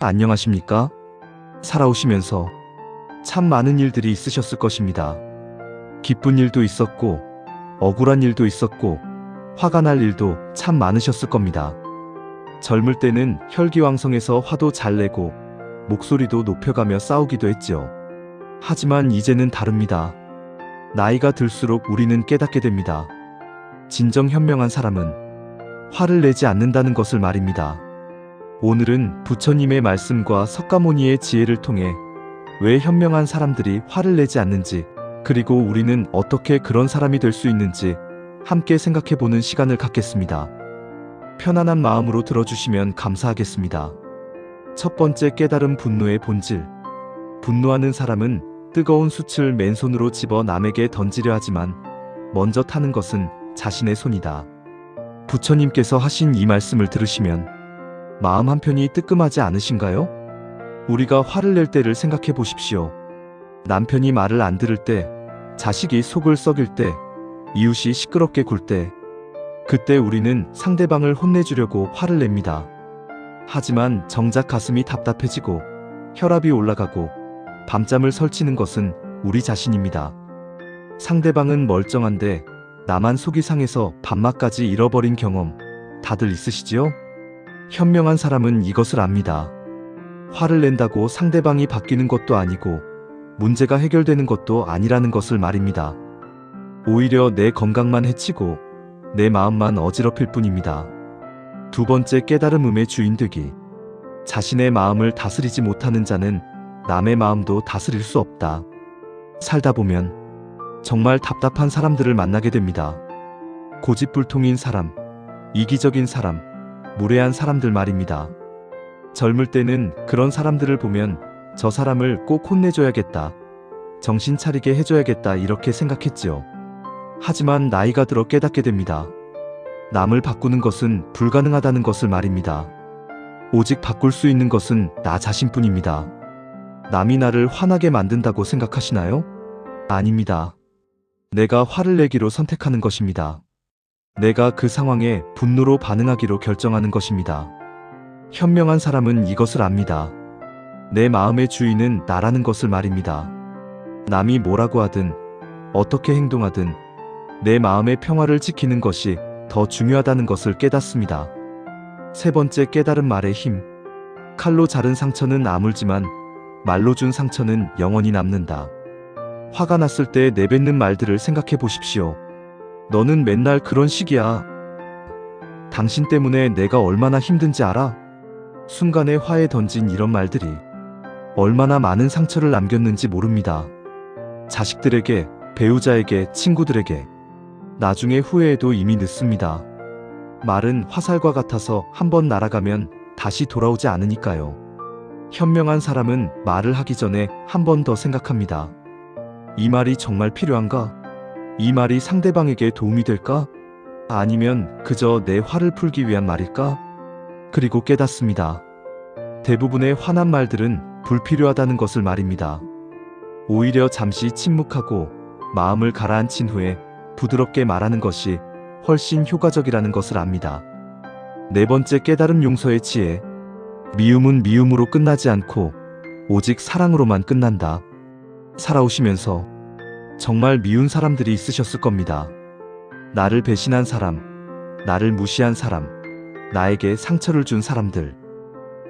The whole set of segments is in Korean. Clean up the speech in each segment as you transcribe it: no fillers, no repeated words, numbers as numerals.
안녕하십니까? 살아오시면서 참 많은 일들이 있으셨을 것입니다. 기쁜 일도 있었고, 억울한 일도 있었고, 화가 날 일도 참 많으셨을 겁니다. 젊을 때는 혈기왕성해서 화도 잘 내고, 목소리도 높여가며 싸우기도 했지요. 하지만 이제는 다릅니다. 나이가 들수록 우리는 깨닫게 됩니다. 진정 현명한 사람은 화를 내지 않는다는 것을 말입니다. 오늘은 부처님의 말씀과 석가모니의 지혜를 통해 왜 현명한 사람들이 화를 내지 않는지, 그리고 우리는 어떻게 그런 사람이 될 수 있는지 함께 생각해보는 시간을 갖겠습니다. 편안한 마음으로 들어주시면 감사하겠습니다. 첫 번째 깨달음, 분노의 본질. 분노하는 사람은 뜨거운 숯을 맨손으로 집어 남에게 던지려 하지만 먼저 타는 것은 자신의 손이다. 부처님께서 하신 이 말씀을 들으시면 마음 한편이 뜨끔하지 않으신가요? 우리가 화를 낼 때를 생각해 보십시오. 남편이 말을 안 들을 때, 자식이 속을 썩일 때, 이웃이 시끄럽게 굴 때, 그때 우리는 상대방을 혼내주려고 화를 냅니다. 하지만 정작 가슴이 답답해지고 혈압이 올라가고 밤잠을 설치는 것은 우리 자신입니다. 상대방은 멀쩡한데 나만 속이 상해서 밥맛까지 잃어버린 경험 다들 있으시지요? 현명한 사람은 이것을 압니다. 화를 낸다고 상대방이 바뀌는 것도 아니고 문제가 해결되는 것도 아니라는 것을 말입니다. 오히려 내 건강만 해치고 내 마음만 어지럽힐 뿐입니다. 두 번째 깨달음, 음의 주인 되기. 자신의 마음을 다스리지 못하는 자는 남의 마음도 다스릴 수 없다. 살다 보면 정말 답답한 사람들을 만나게 됩니다. 고집불통인 사람, 이기적인 사람, 무례한 사람들 말입니다. 젊을 때는 그런 사람들을 보면 저 사람을 꼭 혼내줘야겠다, 정신 차리게 해줘야겠다 이렇게 생각했지요. 하지만 나이가 들어 깨닫게 됩니다. 남을 바꾸는 것은 불가능하다는 것을 말입니다. 오직 바꿀 수 있는 것은 나 자신뿐입니다. 남이 나를 화나게 만든다고 생각하시나요? 아닙니다. 내가 화를 내기로 선택하는 것입니다. 내가 그 상황에 분노로 반응하기로 결정하는 것입니다. 현명한 사람은 이것을 압니다. 내 마음의 주인은 나라는 것을 말입니다. 남이 뭐라고 하든 어떻게 행동하든 내 마음의 평화를 지키는 것이 더 중요하다는 것을 깨닫습니다. 세 번째 깨달음, 말의 힘. 칼로 자른 상처는 아물지만 말로 준 상처는 영원히 남는다. 화가 났을 때 내뱉는 말들을 생각해 보십시오. 너는 맨날 그런 식이야. 당신 때문에 내가 얼마나 힘든지 알아? 순간에 화에 던진 이런 말들이 얼마나 많은 상처를 남겼는지 모릅니다. 자식들에게, 배우자에게, 친구들에게. 나중에 후회해도 이미 늦습니다. 말은 화살과 같아서 한번 날아가면 다시 돌아오지 않으니까요. 현명한 사람은 말을 하기 전에 한 번 더 생각합니다. 이 말이 정말 필요한가? 이 말이 상대방에게 도움이 될까? 아니면 그저 내 화를 풀기 위한 말일까? 그리고 깨닫습니다. 대부분의 화난 말들은 불필요하다는 것을 말입니다. 오히려 잠시 침묵하고 마음을 가라앉힌 후에 부드럽게 말하는 것이 훨씬 효과적이라는 것을 압니다. 네 번째 깨달음, 용서의 지혜. 미움은 미움으로 끝나지 않고 오직 사랑으로만 끝난다. 살아오시면서 정말 미운 사람들이 있으셨을 겁니다. 나를 배신한 사람, 나를 무시한 사람, 나에게 상처를 준 사람들.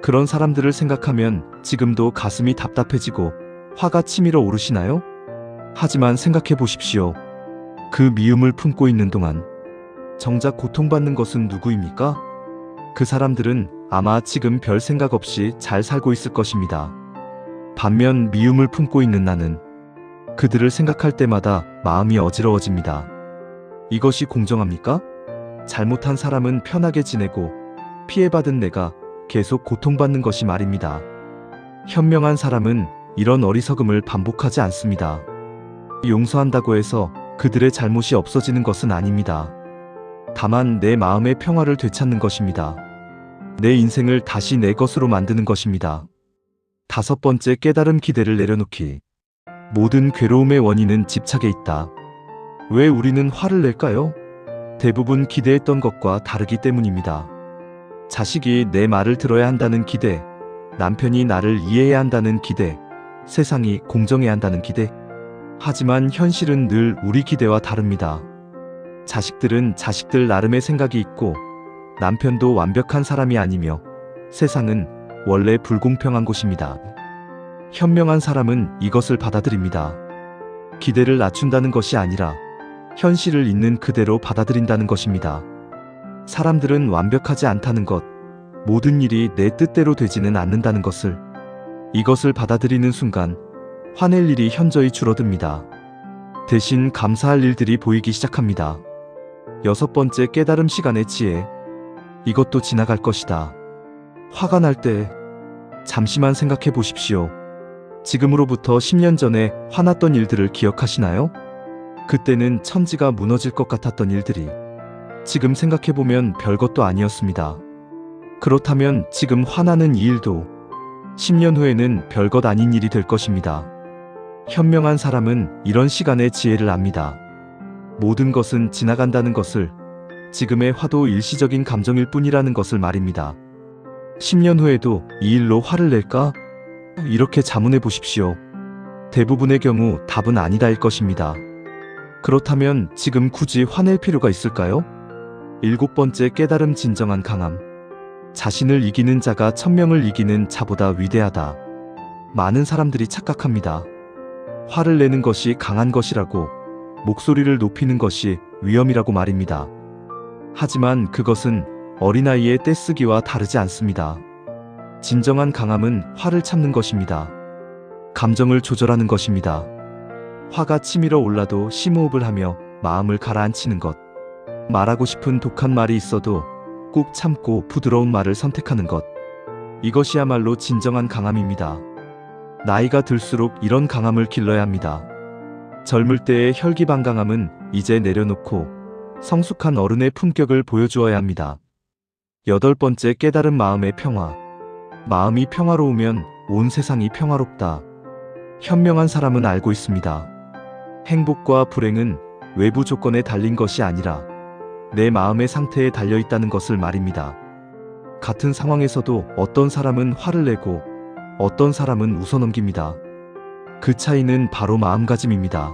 그런 사람들을 생각하면 지금도 가슴이 답답해지고 화가 치밀어 오르시나요? 하지만 생각해 보십시오. 그 미움을 품고 있는 동안 정작 고통받는 것은 누구입니까? 그 사람들은 아마 지금 별 생각 없이 잘 살고 있을 것입니다. 반면 미움을 품고 있는 나는 그들을 생각할 때마다 마음이 어지러워집니다. 이것이 공정합니까? 잘못한 사람은 편하게 지내고 피해받은 내가 계속 고통받는 것이 말입니다. 현명한 사람은 이런 어리석음을 반복하지 않습니다. 용서한다고 해서 그들의 잘못이 없어지는 것은 아닙니다. 다만 내 마음의 평화를 되찾는 것입니다. 내 인생을 다시 내 것으로 만드는 것입니다. 다섯 번째 깨달음, 기대를 내려놓기. 모든 괴로움의 원인은 집착에 있다. 왜 우리는 화를 낼까요? 대부분 기대했던 것과 다르기 때문입니다. 자식이 내 말을 들어야 한다는 기대, 남편이 나를 이해해야 한다는 기대, 세상이 공정해야 한다는 기대. 하지만 현실은 늘 우리 기대와 다릅니다. 자식들은 자식들 나름의 생각이 있고 남편도 완벽한 사람이 아니며 세상은 원래 불공평한 곳입니다. 현명한 사람은 이것을 받아들입니다. 기대를 낮춘다는 것이 아니라 현실을 있는 그대로 받아들인다는 것입니다. 사람들은 완벽하지 않다는 것, 모든 일이 내 뜻대로 되지는 않는다는 것을, 이것을 받아들이는 순간 화낼 일이 현저히 줄어듭니다. 대신 감사할 일들이 보이기 시작합니다. 6번째 깨달음 시간의 지혜. 이것도 지나갈 것이다. 화가 날 때 잠시만 생각해 보십시오. 지금으로부터 10년 전에 화났던 일들을 기억하시나요? 그때는 천지가 무너질 것 같았던 일들이 지금 생각해보면 별것도 아니었습니다. 그렇다면 지금 화나는 이 일도 10년 후에는 별것 아닌 일이 될 것입니다. 현명한 사람은 이런 시간의 지혜를 압니다. 모든 것은 지나간다는 것을, 지금의 화도 일시적인 감정일 뿐이라는 것을 말입니다. 10년 후에도 이 일로 화를 낼까? 이렇게 자문해 보십시오. 대부분의 경우 답은 아니다일 것입니다. 그렇다면 지금 굳이 화낼 필요가 있을까요? 7번째 깨달음 진정한 강함. 자신을 이기는 자가 1000명을 이기는 자보다 위대하다. 많은 사람들이 착각합니다. 화를 내는 것이 강한 것이라고, 목소리를 높이는 것이 위험이라고 말입니다. 하지만 그것은 어린아이의 떼쓰기와 다르지 않습니다. 진정한 강함은 화를 참는 것입니다. 감정을 조절하는 것입니다. 화가 치밀어 올라도 심호흡을 하며 마음을 가라앉히는 것. 말하고 싶은 독한 말이 있어도 꾹 참고 부드러운 말을 선택하는 것. 이것이야말로 진정한 강함입니다. 나이가 들수록 이런 강함을 길러야 합니다. 젊을 때의 혈기방강함은 이제 내려놓고 성숙한 어른의 품격을 보여주어야 합니다. 8번째 깨달음 마음의 평화. 마음이 평화로우면 온 세상이 평화롭다. 현명한 사람은 알고 있습니다. 행복과 불행은 외부 조건에 달린 것이 아니라 내 마음의 상태에 달려 있다는 것을 말입니다. 같은 상황에서도 어떤 사람은 화를 내고 어떤 사람은 웃어넘깁니다. 그 차이는 바로 마음가짐입니다.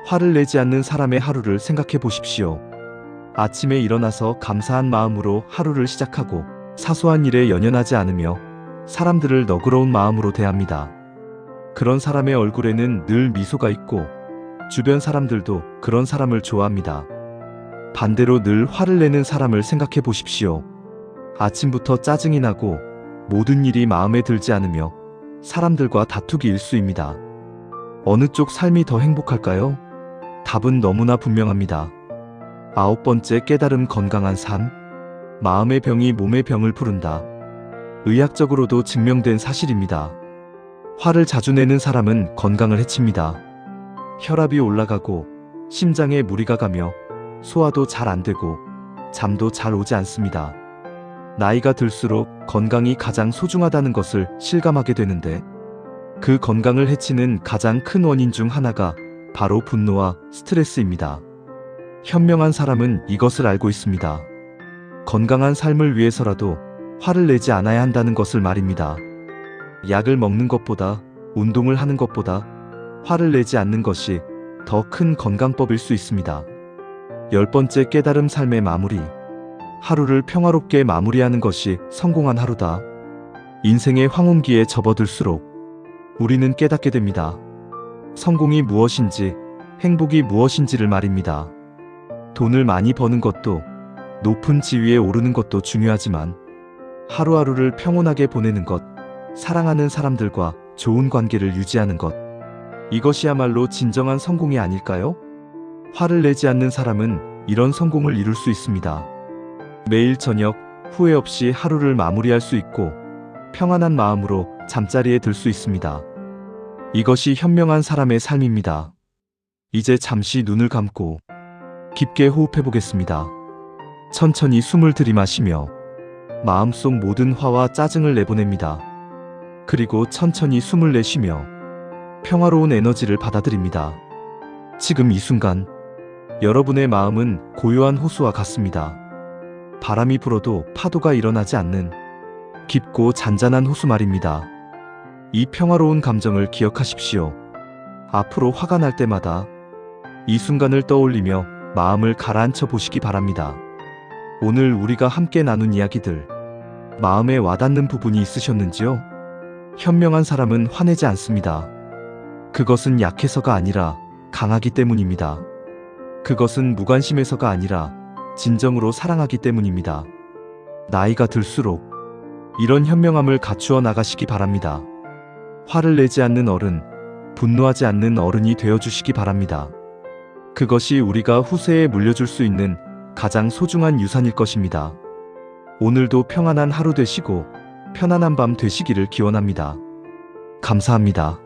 화를 내지 않는 사람의 하루를 생각해 보십시오. 아침에 일어나서 감사한 마음으로 하루를 시작하고 사소한 일에 연연하지 않으며 사람들을 너그러운 마음으로 대합니다. 그런 사람의 얼굴에는 늘 미소가 있고 주변 사람들도 그런 사람을 좋아합니다. 반대로 늘 화를 내는 사람을 생각해 보십시오. 아침부터 짜증이 나고 모든 일이 마음에 들지 않으며 사람들과 다투기 일쑤입니다. 어느 쪽 삶이 더 행복할까요? 답은 너무나 분명합니다. 9번째 깨달음 건강한 삶. 마음의 병이 몸의 병을 부른다. 의학적으로도 증명된 사실입니다. 화를 자주 내는 사람은 건강을 해칩니다. 혈압이 올라가고 심장에 무리가 가며 소화도 잘 안 되고 잠도 잘 오지 않습니다. 나이가 들수록 건강이 가장 소중하다는 것을 실감하게 되는데 그 건강을 해치는 가장 큰 원인 중 하나가 바로 분노와 스트레스입니다. 현명한 사람은 이것을 알고 있습니다. 건강한 삶을 위해서라도 화를 내지 않아야 한다는 것을 말입니다. 약을 먹는 것보다, 운동을 하는 것보다 화를 내지 않는 것이 더 큰 건강법일 수 있습니다. 10번째 깨달음 삶의 마무리. 하루를 평화롭게 마무리하는 것이 성공한 하루다. 인생의 황혼기에 접어들수록 우리는 깨닫게 됩니다. 성공이 무엇인지, 행복이 무엇인지를 말입니다. 돈을 많이 버는 것도, 높은 지위에 오르는 것도 중요하지만 하루하루를 평온하게 보내는 것, 사랑하는 사람들과 좋은 관계를 유지하는 것, 이것이야말로 진정한 성공이 아닐까요? 화를 내지 않는 사람은 이런 성공을 이룰 수 있습니다. 매일 저녁 후회 없이 하루를 마무리할 수 있고 평안한 마음으로 잠자리에 들 수 있습니다. 이것이 현명한 사람의 삶입니다. 이제 잠시 눈을 감고 깊게 호흡해 보겠습니다. 천천히 숨을 들이마시며 마음속 모든 화와 짜증을 내보냅니다. 그리고 천천히 숨을 내쉬며 평화로운 에너지를 받아들입니다. 지금 이 순간 여러분의 마음은 고요한 호수와 같습니다. 바람이 불어도 파도가 일어나지 않는 깊고 잔잔한 호수말입니다. 이 평화로운 감정을 기억하십시오. 앞으로 화가 날 때마다 이 순간을 떠올리며 마음을 가라앉혀 보시기 바랍니다. 오늘 우리가 함께 나눈 이야기들, 마음에 와닿는 부분이 있으셨는지요? 현명한 사람은 화내지 않습니다. 그것은 약해서가 아니라 강하기 때문입니다. 그것은 무관심해서가 아니라 진정으로 사랑하기 때문입니다. 나이가 들수록 이런 현명함을 갖추어 나가시기 바랍니다. 화를 내지 않는 어른, 분노하지 않는 어른이 되어주시기 바랍니다. 그것이 우리가 후세에 물려줄 수 있는 가장 소중한 유산일 것입니다. 오늘도 평안한 하루 되시고 편안한 밤 되시기를 기원합니다. 감사합니다.